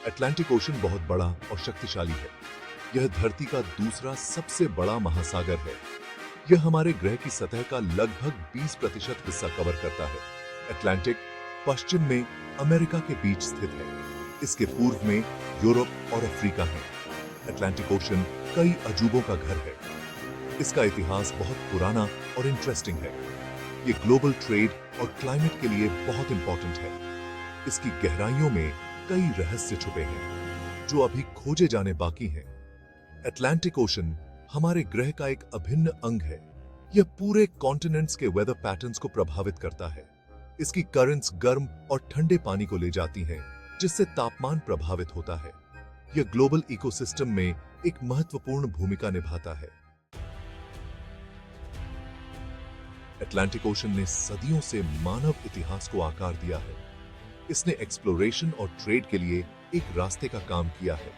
Atlantic ocean बहुत बड़ा और शक्तिशाली है। यह धरती का दूसरा सबसे बड़ा महासागर है। यह हमारे ग्रह की सतह का लगभग 20% हिस्सा कवर करता है। अटलांटिक पश्चिम में अमेरिका के बीच स्थित है। इसके पूर्व में यूरोप और अफ्रीका है। अटलांटिक ओशन कई अजूबों का घर है। इसका इतिहास बहुत पुराना और इंटरेस्टिंग है। ये ग्लोबल ट्रेड और क्लाइमेट के लिए बहुत इंपॉर्टेंट है। इसकी गहराइयों में कई रहस्य छुपे हैं जो अभी खोजे जाने बाकी हैं। अटलांटिक ओशन हमारे ग्रह का एक अभिन्न अंग है। यह पूरे कॉन्टिनेंट्स के वेदर पैटर्न्स को प्रभावित करता है। इसकी करंट्स गर्म और ठंडे पानी को ले जाती हैं, जिससे तापमान प्रभावित होता है। यह ग्लोबल इकोसिस्टम में एक महत्वपूर्ण भूमिका निभाता है। अटलांटिक ओशन ने सदियों से मानव इतिहास को आकार दिया है। इसने एक्सप्लोरेशन और ट्रेड के लिए एक रास्ते का काम किया है।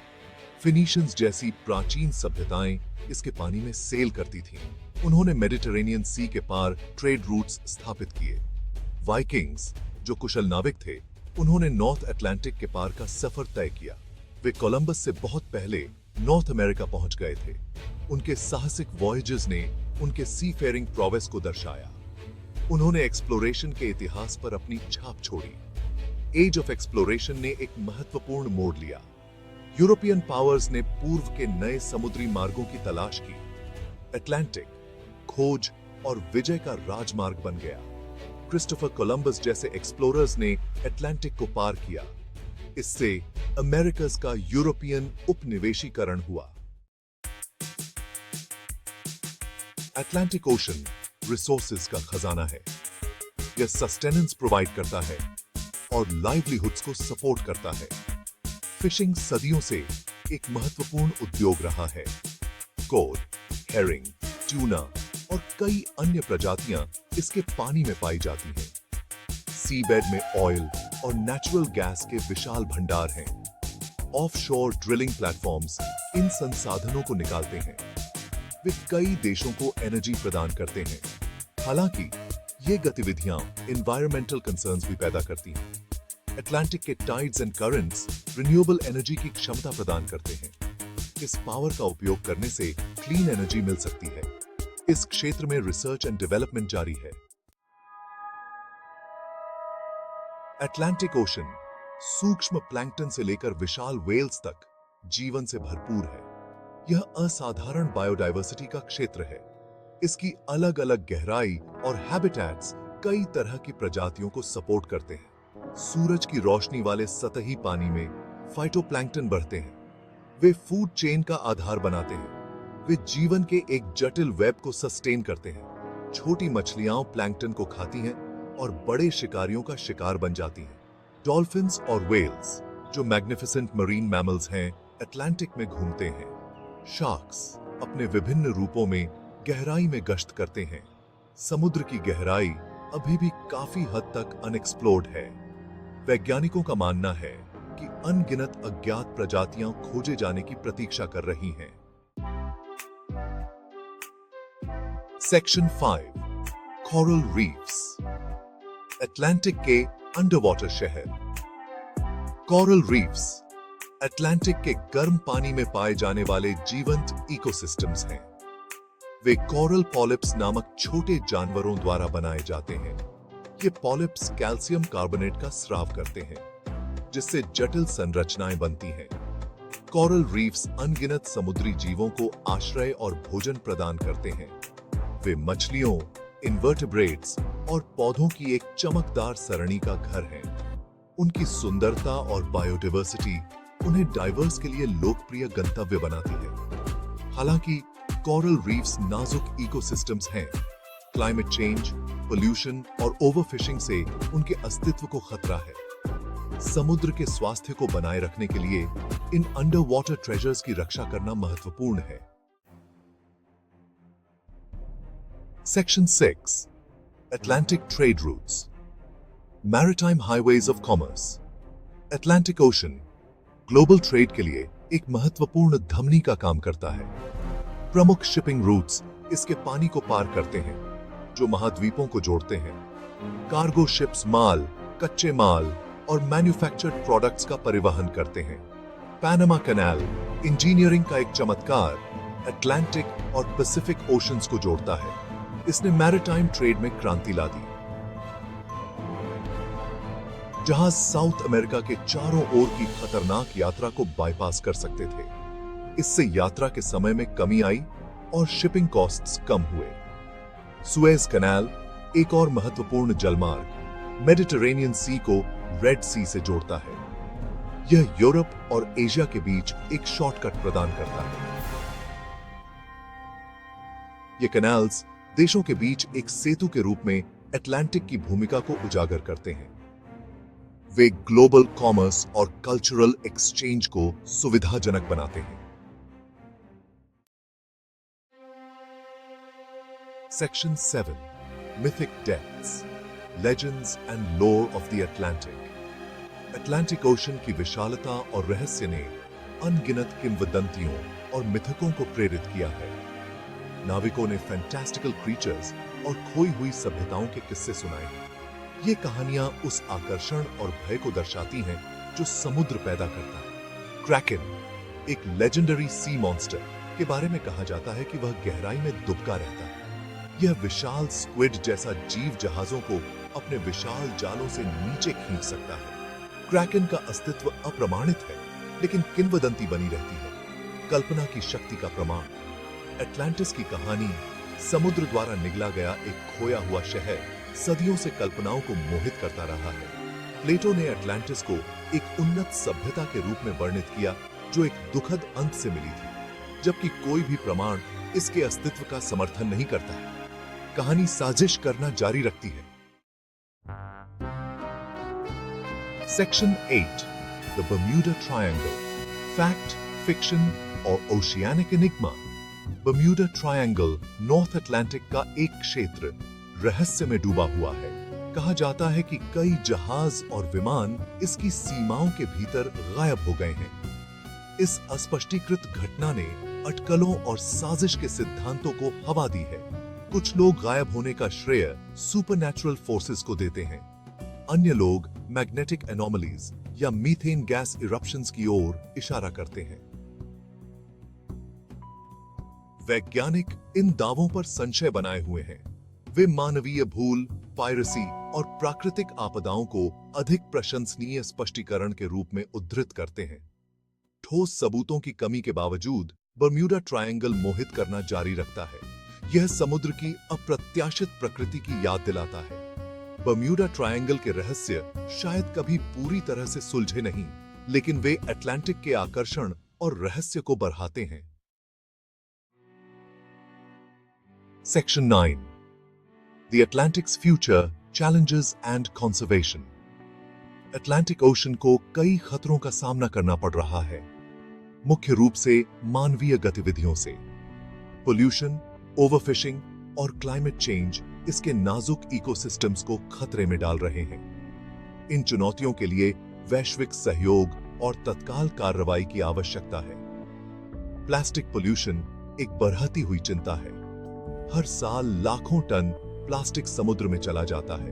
फिनीशियंस जैसी प्राचीन सभ्यताएं इसके पानी में सेल करती थीं। उन्होंने मेडिटरेनियन सी के पार ट्रेड रूट्स स्थापित किए। वाइकिंग्स, जो कुशल नाविक थे, उन्होंने नॉर्थ अटलांटिक के पार का सफर तय किया। वे कोलंबस से बहुत पहले नॉर्थ अमेरिका पहुंच गए थे। उनके साहसिक वॉयजेस ने उनके सी फेयरिंग प्रोवेस को दर्शाया। उन्होंने एक्सप्लोरेशन के इतिहास पर अपनी छाप छोड़ी। एज ऑफ एक्सप्लोरेशन ने एक महत्वपूर्ण मोड़ लिया। यूरोपियन पावर्स ने पूर्व के नए समुद्री मार्गों की तलाश की। अटलांटिक खोज और विजय का राजमार्ग बन गया। क्रिस्टोफर कोलंबस जैसे एक्सप्लोरर्स ने अटलांटिक को पार किया। इससे अमेरिकास का यूरोपियन उपनिवेशीकरण हुआ। अटलांटिक ओशन रिसोर्सेज का खजाना है। यह सस्टेनेंस प्रोवाइड करता है और लाइवलीहुड्स को सपोर्ट करता है। फिशिंग सदियों से एक महत्वपूर्ण उद्योग रहा है। कोड, हेरिंग, ट्यूना और कई अन्य प्रजातियां इसके पानी में पाई जाती हैं। सीबेड में ऑयल और नेचुरल गैस के विशाल भंडार हैं। ऑफशोर ड्रिलिंग प्लेटफॉर्म्स इन संसाधनों को निकालते हैं। वे कई देशों को एनर्जी प्रदान करते हैं। हालांकि ये गतिविधियां एनवायरमेंटल कंसर्न्स भी पैदा करती हैं। अटलांटिक के tides and currents renewable energy की क्षमता प्रदान करते हैं। इस पावर का उपयोग करने से क्लीन एनर्जी मिल सकती है। इस क्षेत्र में रिसर्च एंड डेवलपमेंट जारी है। अटलांटिक ओशन सूक्ष्म प्लैंकटन से लेकर विशाल व्हेल्स तक जीवन से भरपूर है। यह असाधारण बायोडायवर्सिटी का क्षेत्र है। इसकी अलग अलग गहराई और हैबिटेट्स कई तरह की प्रजातियों को सपोर्ट करते हैं। सूरज की रोशनी वाले सतही पानी में फाइटोप्लैंक्टन बढ़ते हैं। वे फूड चेन का आधार बनाते हैं। वे जीवन के एक जटिल वेब को सस्टेन करते हैं। छोटी मछलियां प्लैंक्टन को खाती हैं और बड़े शिकारियों का शिकार बन जाती हैं। डॉल्फिन्स और व्हेल्स, जो मैग्निफिसेंट मरीन मैमल्स हैं, अटलांटिक में घूमते हैं। शार्क्स अपने विभिन्न रूपों में गहराई में गश्त करते हैं। समुद्र की गहराई अभी भी काफी हद तक अनएक्सप्लोर्ड है। वैज्ञानिकों का मानना है कि अनगिनत अज्ञात प्रजातियां खोजे जाने की प्रतीक्षा कर रही हैं। Section 5 coral reefs. अटलांटिक के अंडरवाटर शहर। कोरल रीफ्स अटलांटिक के गर्म पानी में पाए जाने वाले जीवंत इकोसिस्टम्स हैं। वे कोरल पॉलिप्स नामक छोटे जानवरों द्वारा बनाए जाते हैं। ये पॉलिप्स कैल्शियम कार्बोनेट का स्राव करते हैं, जिससे जटिल संरचनाएं बनती हैं। कोरल रीफ्स अनगिनत समुद्री जीवों को आश्रय और भोजन प्रदान करते हैं। वे मछलियों, इन्वर्टिब्रेट्स और पौधों की एक चमकदार सरणी का घर हैं। उनकी सुंदरता और बायोडायवर्सिटी उन्हें डाइवर्स के लिए लोकप्रिय गंतव्य बनाती है। हालांकि कोरल रीफ्स नाजुक इकोसिस्टम्स हैं। क्लाइमेट चेंज, पोल्यूशन और ओवरफिशिंग से उनके अस्तित्व को खतरा है। समुद्र के स्वास्थ्य को बनाए रखने के लिए इन अंडर वाटर ट्रेजर्स की रक्षा करना महत्वपूर्ण है। Section 6 Atlantic trade routes. Maritime highways of commerce. Atlantic ocean global trade के लिए एक महत्वपूर्ण धमनी का काम करता है। प्रमुख शिपिंग रूट्स इसके पानी को पार करते हैं, जो महाद्वीपों को जोड़ते हैं। कार्गो शिप्स माल, कच्चे माल और मैन्युफैक्चर्ड प्रोडक्ट्स का परिवहन करते हैं। पैनामा कैनाल इंजीनियरिंग का एक चमत्कार अटलांटिक और पैसिफिक ओशंस को जोड़ता है। इसने मैरिटाइम ट्रेड में क्रांति ला दी। जहाज साउथ अमेरिका के चारों ओर की खतरनाक यात्रा को बाईपास कर सकते थे। इससे यात्रा के समय में कमी आई और शिपिंग कॉस्ट्स कम हुए। सुएज कैनाल एक और महत्वपूर्ण जलमार्ग मेडिटरेनियन सी को रेड सी से जोड़ता है। यह यूरोप और एशिया के बीच एक शॉर्टकट प्रदान करता है। ये कैनाल्स देशों के बीच एक सेतु के रूप में अटलांटिक की भूमिका को उजागर करते हैं। वे ग्लोबल कॉमर्स और कल्चरल एक्सचेंज को सुविधाजनक बनाते हैं। Section 7 mythic depths, legends and lore of the Atlantic. Atlantic Ocean की विशालता और रहस्य ने अनगिनत किंवदंतियों और मिथकों को प्रेरित किया है। नाविकों ने फैंटास्टिकल क्रीचर्स और खोई हुई सभ्यताओं के किस्से सुनाए हैं। ये कहानियां उस आकर्षण और भय को दर्शाती हैं जो समुद्र पैदा करता है। क्रैकन एक लेजेंडरी सी मॉन्स्टर के बारे में कहा जाता है कि वह गहराई में दुबका रहता है। यह विशाल स्क्विड जैसा जीव जहाजों को अपने विशाल जालों से नीचे खींच सकता है। क्रैकन का अस्तित्व अप्रमाणित है, लेकिन किंवदंती बनी रहती है, कल्पना की शक्ति का प्रमाण। अटलांटिस की कहानी समुद्र द्वारा निगला गया एक खोया हुआ शहर सदियों से कल्पनाओं को मोहित करता रहा है। प्लेटो ने अटलांटिस को एक उन्नत सभ्यता के रूप में वर्णित किया जो एक दुखद अंत से मिली थी, जबकि कोई भी प्रमाण इसके अस्तित्व का समर्थन नहीं करता है। कहानी साजिश करना जारी रखती है। Section 8 the Bermuda Triangle, fact, fiction और oceanic enigma. Bermuda Triangle North Atlantic का एक क्षेत्र रहस्य में डूबा हुआ है। कहा जाता है कि कई जहाज और विमान इसकी सीमाओं के भीतर गायब हो गए हैं। इस अस्पष्टीकृत घटना ने अटकलों और साजिश के सिद्धांतों को हवा दी है। कुछ लोग गायब होने का श्रेय सुपरनैचुरल फोर्सेस को देते हैं। अन्य लोग मैग्नेटिक एनोमलीज या मीथेन गैस इरप्शंस की ओर इशारा करते हैं। वैज्ञानिक इन दावों पर संशय बनाए हुए हैं। वे मानवीय भूल, पायरेसी और प्राकृतिक आपदाओं को अधिक प्रशंसनीय स्पष्टीकरण के रूप में उद्धृत करते हैं। ठोस सबूतों की कमी के बावजूद बर्म्यूडा ट्रायंगल मोहित करना जारी रखता है। यह समुद्र की अप्रत्याशित प्रकृति की याद दिलाता है। बर्म्यूडा ट्रायंगल के रहस्य शायद कभी पूरी तरह से सुलझे नहीं, लेकिन वे अटलांटिक के आकर्षण और रहस्य को बढ़ाते हैं। Section 9 The Atlantic's future, challenges and conservation. Atlantic ocean को कई खतरों का सामना करना पड़ रहा है, मुख्य रूप से मानवीय गतिविधियों से। पोल्यूशन, ओवरफिशिंग और क्लाइमेट चेंज इसके नाजुक इकोसिस्टम्स को खतरे में डाल रहे हैं। इन चुनौतियों के लिए वैश्विक सहयोग और तत्काल कार्रवाई की आवश्यकता है। प्लास्टिक पोल्यूशन एक बढ़ती हुई चिंता है। हर साल लाखों टन प्लास्टिक समुद्र में चला जाता है।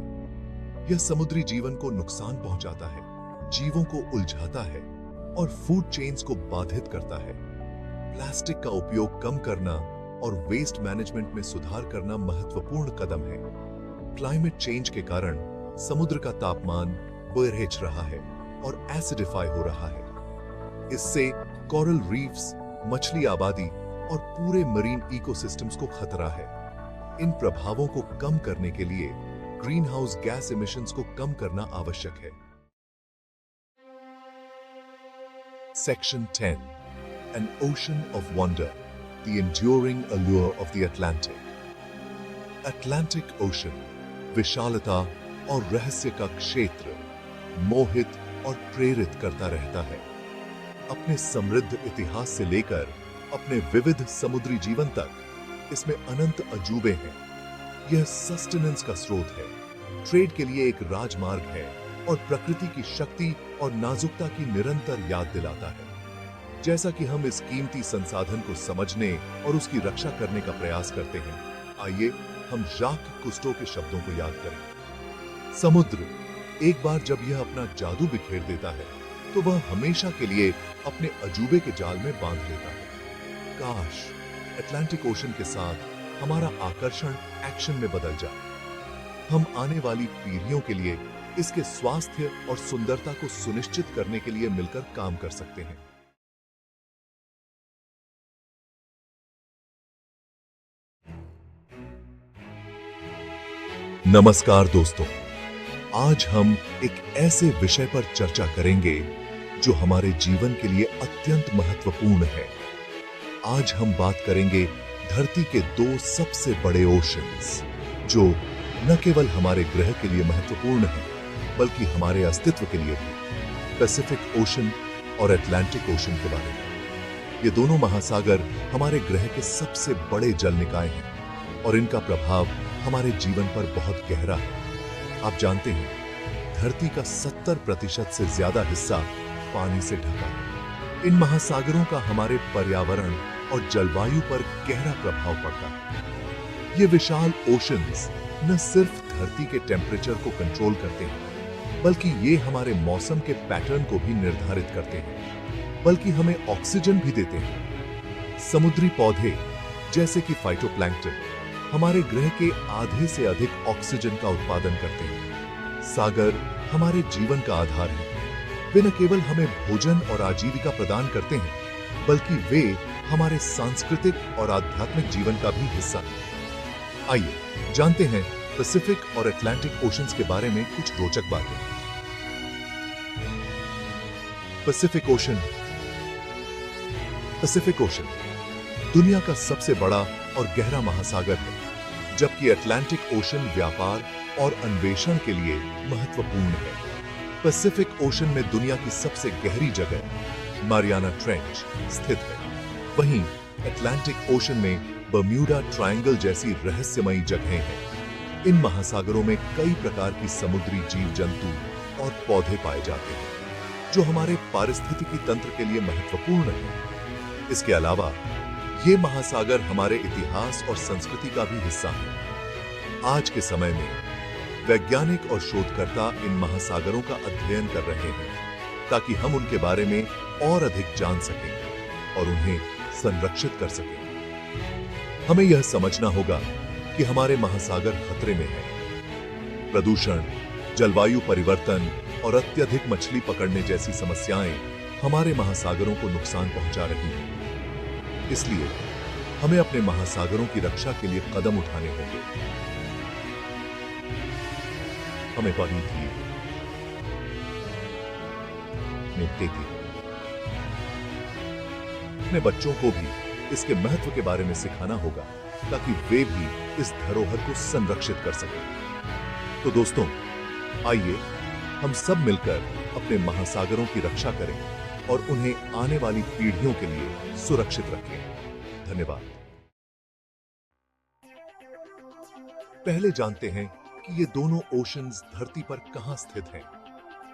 यह समुद्री जीवन को नुकसान पहुंचाता है, जीवों को उलझाता है और फूड चेन्स को बाधित करता है। प्लास्टिक का उपयोग कम करना और वेस्ट मैनेजमेंट में सुधार करना महत्वपूर्ण कदम है। क्लाइमेट चेंज के कारण समुद्र का तापमान बढ़ रहा है और एसिडिफाई हो रहा है। इससे कोरल रीफ्स, मछली आबादी और पूरे मरीन इकोसिस्टम्स को खतरा है। इन प्रभावों को कम करने के लिए ग्रीन हाउस गैस इमिशंस को कम करना आवश्यक है। Section 10 An Ocean of Wonder, the Enduring Allure of the Atlantic. Atlantic Ocean विशालता और रहस्य का क्षेत्र मोहित और प्रेरित करता रहता है। अपने समृद्ध इतिहास से लेकर अपने विविध समुद्री जीवन तक इसमें अनंत अजूबे हैं। यह सस्टेनेंस का स्रोत है, ट्रेड के लिए एक राजमार्ग है और प्रकृति की शक्ति और नाजुकता की निरंतर याद दिलाता है। जैसा कि हम इस कीमती संसाधन को समझने और उसकी रक्षा करने का प्रयास करते हैं, आइए हम जाक कुस्टो के शब्दों को याद करें। समुद्र एक बार जब यह अपना जादू बिखेर देता है तो वह हमेशा के लिए अपने अजूबे के जाल में बांध लेता है। काश अटलांटिक ओशन के साथ हमारा आकर्षण एक्शन में बदल जाए। हम आने वाली पीढ़ियों के लिए इसके स्वास्थ्य और सुंदरता को सुनिश्चित करने के लिए मिलकर काम कर सकते हैं। नमस्कार दोस्तों, आज हम एक ऐसे विषय पर चर्चा करेंगे जो हमारे जीवन के लिए अत्यंत महत्वपूर्ण है। आज हम बात करेंगे धरती के दो सबसे बड़े ओशंस, जो न केवल हमारे ग्रह के लिए महत्वपूर्ण है बल्कि हमारे अस्तित्व के लिए भी, पैसिफिक ओशन और अटलांटिक ओशन के बारे में। ये दोनों महासागर हमारे ग्रह के सबसे बड़े जल निकाय हैं और इनका प्रभाव हमारे जीवन पर बहुत गहरा है। आप जानते हैं, धरती का 70% से ज्यादा हिस्सा पानी से ढका है। इन महासागरों का हमारे पर्यावरण और जलवायु पर गहरा प्रभाव पड़ता है। ये विशाल ओशंस न सिर्फ धरती के टेम्परेचर को कंट्रोल करते हैं, बल्कि ये हमारे मौसम के पैटर्न को भी निर्धारित करते हैं, बल्कि हमें ऑक्सीजन भी देते हैं। समुद्री पौधे जैसे कि फाइटोप्लैंक्टन हमारे ग्रह के आधे से अधिक ऑक्सीजन का उत्पादन करते हैं। सागर हमारे जीवन का आधार है। वे न केवल हमें भोजन और आजीविका प्रदान करते हैं, बल्कि वे हमारे सांस्कृतिक और आध्यात्मिक जीवन का भी हिस्सा हैं। आइए जानते हैं पैसिफिक और अटलांटिक ओशंस के बारे में कुछ रोचक बातें। Pacific ocean. पैसिफिक ओशन दुनिया का सबसे बड़ा और गहरा महासागर है, जबकि अटलांटिक ओशन व्यापार और अन्वेषण के लिए महत्वपूर्ण है। पैसिफिक ओशन में दुनिया की सबसे गहरी जगह मारियाना ट्रेंच स्थित है। वहीं अटलांटिक ओशन में बर्म्यूडा ट्रायंगल जैसी रहस्यमयी जगहें हैं। इन महासागरों में कई प्रकार की समुद्री जीव जंतु और पौधे पाए जाते हैं, जो हमारे पारिस्थितिकी तंत्र के लिए महत्वपूर्ण है। इसके अलावा ये महासागर हमारे इतिहास और संस्कृति का भी हिस्सा है। आज के समय में वैज्ञानिक और शोधकर्ता इन महासागरों का अध्ययन कर रहे हैं, ताकि हम उनके बारे में और अधिक जान सकें और उन्हें संरक्षित कर सकें। हमें यह समझना होगा कि हमारे महासागर खतरे में हैं। प्रदूषण, जलवायु परिवर्तन और अत्यधिक मछली पकड़ने जैसी समस्याएं हमारे महासागरों को नुकसान पहुंचा रही हैं। इसलिए हमें अपने महासागरों की रक्षा के लिए कदम उठाने होंगे। हमें पानी की अपने बच्चों को भी इसके महत्व के बारे में सिखाना होगा, ताकि वे भी इस धरोहर को संरक्षित कर सकें। तो दोस्तों, आइए हम सब मिलकर अपने महासागरों की रक्षा करें और उन्हें आने वाली पीढ़ियों के लिए सुरक्षित रखें। धन्यवाद। पहले जानते हैं कि ये दोनों ओशंस धरती पर कहां स्थित हैं।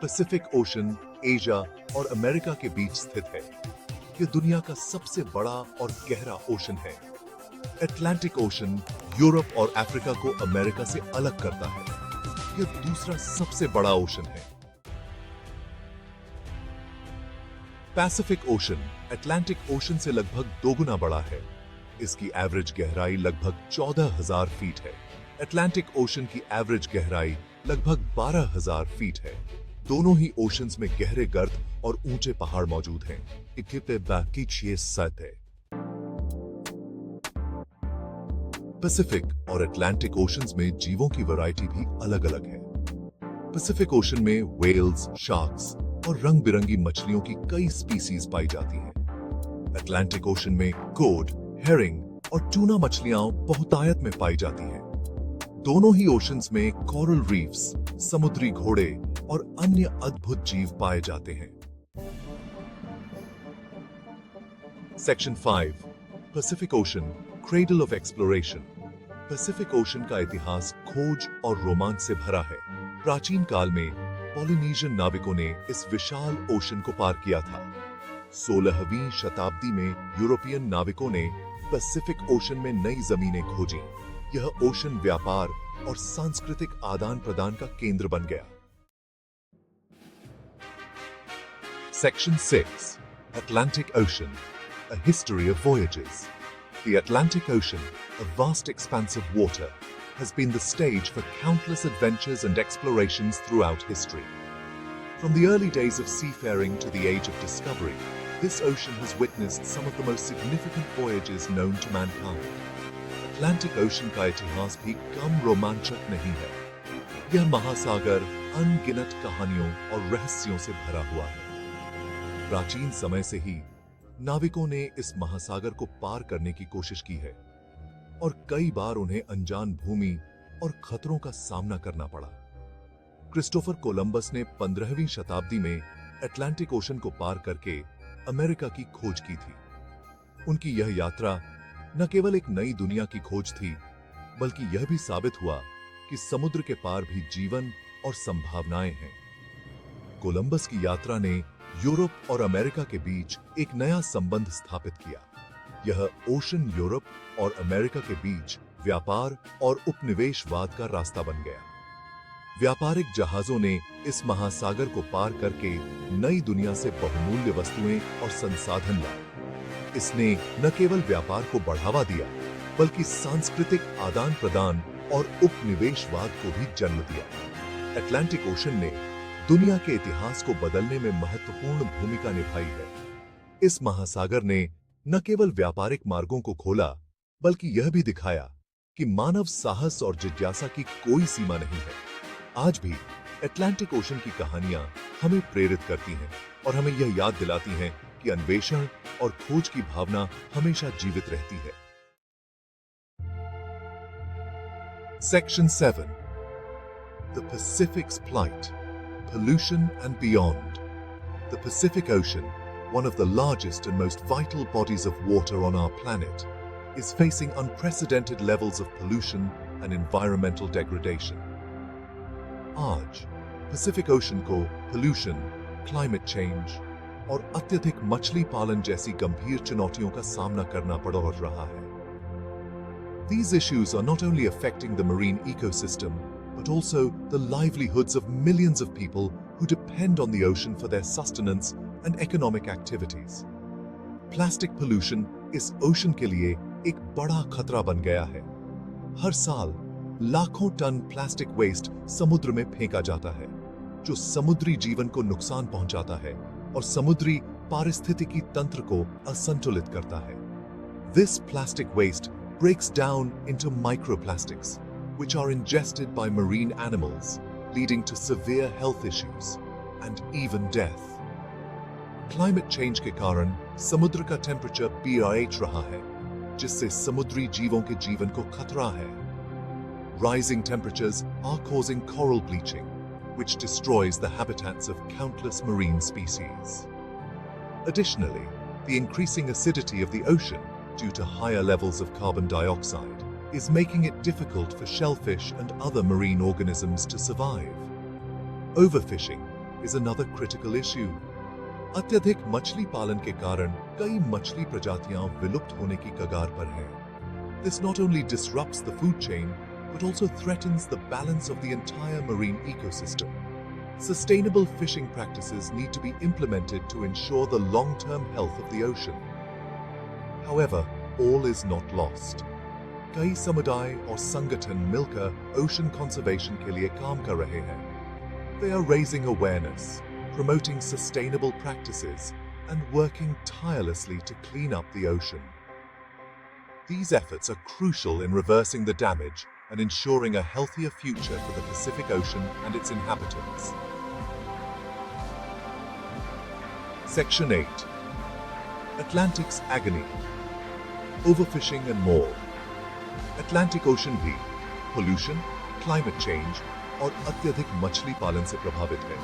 पैसिफिक ओशन एशिया और अमेरिका के बीच स्थित है। यह दुनिया का सबसे बड़ा और गहरा ओशन है। अटलांटिक ओशन यूरोप और अफ्रीका को अमेरिका से अलग करता है। यह दूसरा सबसे बड़ा ओशन है। पैसिफिक ओशन अटलांटिक ओशन से लगभग दोगुना बड़ा है। इसकी एवरेज गहराई लगभग 14,000 फीट है। अटलांटिक ओशन की एवरेज गहराई लगभग 12,000 फीट है। दोनों ही ओशंस में गहरे गर्त और ऊंचे पहाड़ मौजूद हैं। पैसिफिक और अटलांटिक ओशंस में जीवों की वैरायटी भी अलग अलग है। पैसिफिक ओशन में व्हेल्स, शार्क्स और रंग बिरंगी मछलियों की कई स्पीसीज पाई जाती हैं। अटलांटिक ओशन में कोड, हेरिंग और टूना मछलियां बहुतायत में पाई जाती हैं। दोनों ही ओशंस में कोरल रीफ्स, समुद्री घोड़े और अन्य अद्भुत जीव पाए जाते हैं। Section 5 Pacific ocean cradle of exploration. Pacific ocean का इतिहास खोज और रोमांच से भरा है। प्राचीन काल में पॉलिनेशियन नाविकों ने इस विशाल ओशन को पार किया था। 16वीं शताब्दी में यूरोपियन नाविकों ने पैसिफिक ओशन में नई जमीनें खोजी। यह ओशन व्यापार और सांस्कृतिक आदान प्रदान का केंद्र बन गया। Section 6. Atlantic Ocean, a history of voyages. The Atlantic Ocean, a vast expanse of water, has been the stage for countless adventures and explorations throughout history. From the early days of seafaring to the age of discovery, this ocean has witnessed some of the most significant voyages known to mankind. Atlantic Ocean का इतिहास भी कम रोमांचक नहीं है। यह महासागर अनगिनत कहानियों और रहस्यों से भरा हुआ है। प्राचीन समय से ही नाविकों ने इस महासागर को पार करने की कोशिश की है और कई बार उन्हें अनजान भूमि और खतरों का सामना करना पड़ा। क्रिस्टोफर कोलंबस ने 15वीं शताब्दी में अटलांटिक ओशन को पार करके अमेरिका की खोज की थी। उनकी यह यात्रा न केवल एक नई दुनिया की खोज थी, बल्कि यह भी साबित हुआ कि समुद्र के पार भी जीवन और संभावनाएं हैं। कोलंबस की यात्रा ने यूरोप और अमेरिका के बीच एक नया संबंध स्थापित किया। यह ओशन यूरोप और अमेरिका के बीच व्यापार और उपनिवेशवाद का रास्ता बन गया। व्यापारिक जहाजों ने इस महासागर को पार करके नई दुनिया से बहुमूल्य वस्तुएं और संसाधन लाए। इसने न केवल व्यापार को बढ़ावा दिया, बल्कि सांस्कृतिक आदान प्रदान और उपनिवेशवाद को भी जन्म दिया। अटलांटिक ओशन ने दुनिया के इतिहास को बदलने में महत्वपूर्ण भूमिका निभाई है। इस महासागर ने न केवल व्यापारिक मार्गों को खोला, बल्कि यह भी दिखाया कि मानव साहस और जिज्ञासा की कोई सीमा नहीं है। आज भी अटलांटिक ओशन की कहानियां हमें प्रेरित करती हैं और हमें यह याद दिलाती हैं कि अन्वेषण और खोज की भावना हमेशा जीवित रहती है। Section 7. The Pacific's Plight, Pollution and Beyond. The Pacific Ocean, one of the largest and most vital bodies of water on our planet, is facing unprecedented levels of pollution and environmental degradation. आज Pacific ocean को pollution, climate change और अत्यधिक मछली पालन जैसी गंभीर चुनौतियों का सामना करना पड़ रहा है। These issues are not only affecting the marine ecosystem, but also the livelihoods of millions of people who depend on the ocean for their sustenance and economic activities. Plastic pollution इस ओशन के लिए एक बड़ा खतरा बन गया है। हर साल लाखों टन प्लास्टिक वेस्ट समुद्र में फेंका जाता है, जो समुद्री जीवन को नुकसान पहुंचाता है और समुद्री पारिस्थितिकी तंत्र को असंतुलित करता है। This plastic waste breaks down into microplastics, which are ingested by marine animals, leading to severe health issues and even death. Climate change के कारण समुद्र का टेम्परेचर बढ़ रहा है, जिससे समुद्री जीवों के जीवन को खतरा है। Rising temperatures are causing coral bleaching, which destroys the habitats of countless marine species. Additionally, the increasing acidity of the ocean due to higher levels of carbon dioxide is making it difficult for shellfish and other marine organisms to survive. Overfishing is another critical issue. अत्यधिक मछली पालन के कारण कई मछली प्रजातियां विलुप्त होने की कगार पर हैं। This not only disrupts the food chain, but also threatens the balance of the entire marine ecosystem. Sustainable fishing practices need to be implemented to ensure the long-term health of the ocean. However, all is not lost. कई समुदाय और संगठन मिलकर ocean conservation के लिए काम कर रहे हैं। They are raising awareness, promoting sustainable practices, and working tirelessly to clean up the ocean. These efforts are crucial in reversing the damage and ensuring a healthier future for the Pacific Ocean and its inhabitants. Section 8. Atlantic's Agony, Overfishing and More. Atlantic Ocean भी pollution, climate change और अत्यधिक मछली पालन से प्रभावित है।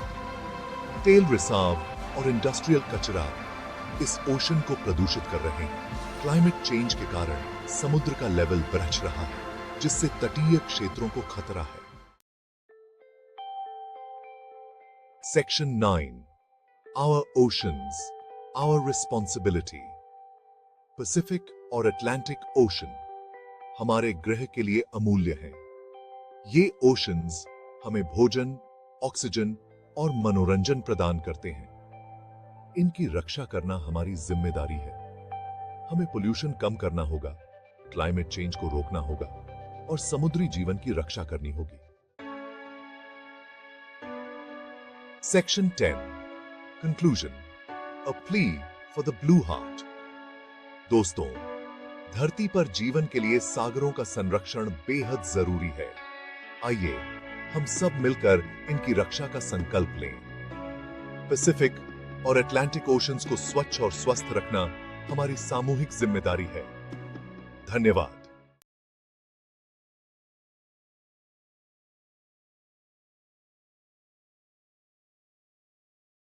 तेल रिसाव और इंडस्ट्रियल कचरा इस ओशन को प्रदूषित कर रहे हैं। क्लाइमेट चेंज के कारण समुद्र का लेवल बढ़ रहा है, जिससे तटीय क्षेत्रों को खतरा है। Section 9. Our Oceans, Our Responsibility. Pacific और अटलांटिक ओशन हमारे ग्रह के लिए अमूल्य हैं। ये ओशंस हमें भोजन, ऑक्सीजन और मनोरंजन प्रदान करते हैं। इनकी रक्षा करना हमारी जिम्मेदारी है। हमें पोल्यूशन कम करना होगा, क्लाइमेट चेंज को रोकना होगा और समुद्री जीवन की रक्षा करनी होगी। Section 10 conclusion, a plea for the blue heart. दोस्तों, धरती पर जीवन के लिए सागरों का संरक्षण बेहद जरूरी है। आइए हम सब मिलकर इनकी रक्षा का संकल्प लें। पैसिफिक और अटलांटिक ओशंस को स्वच्छ और स्वस्थ रखना हमारी सामूहिक जिम्मेदारी है। धन्यवाद।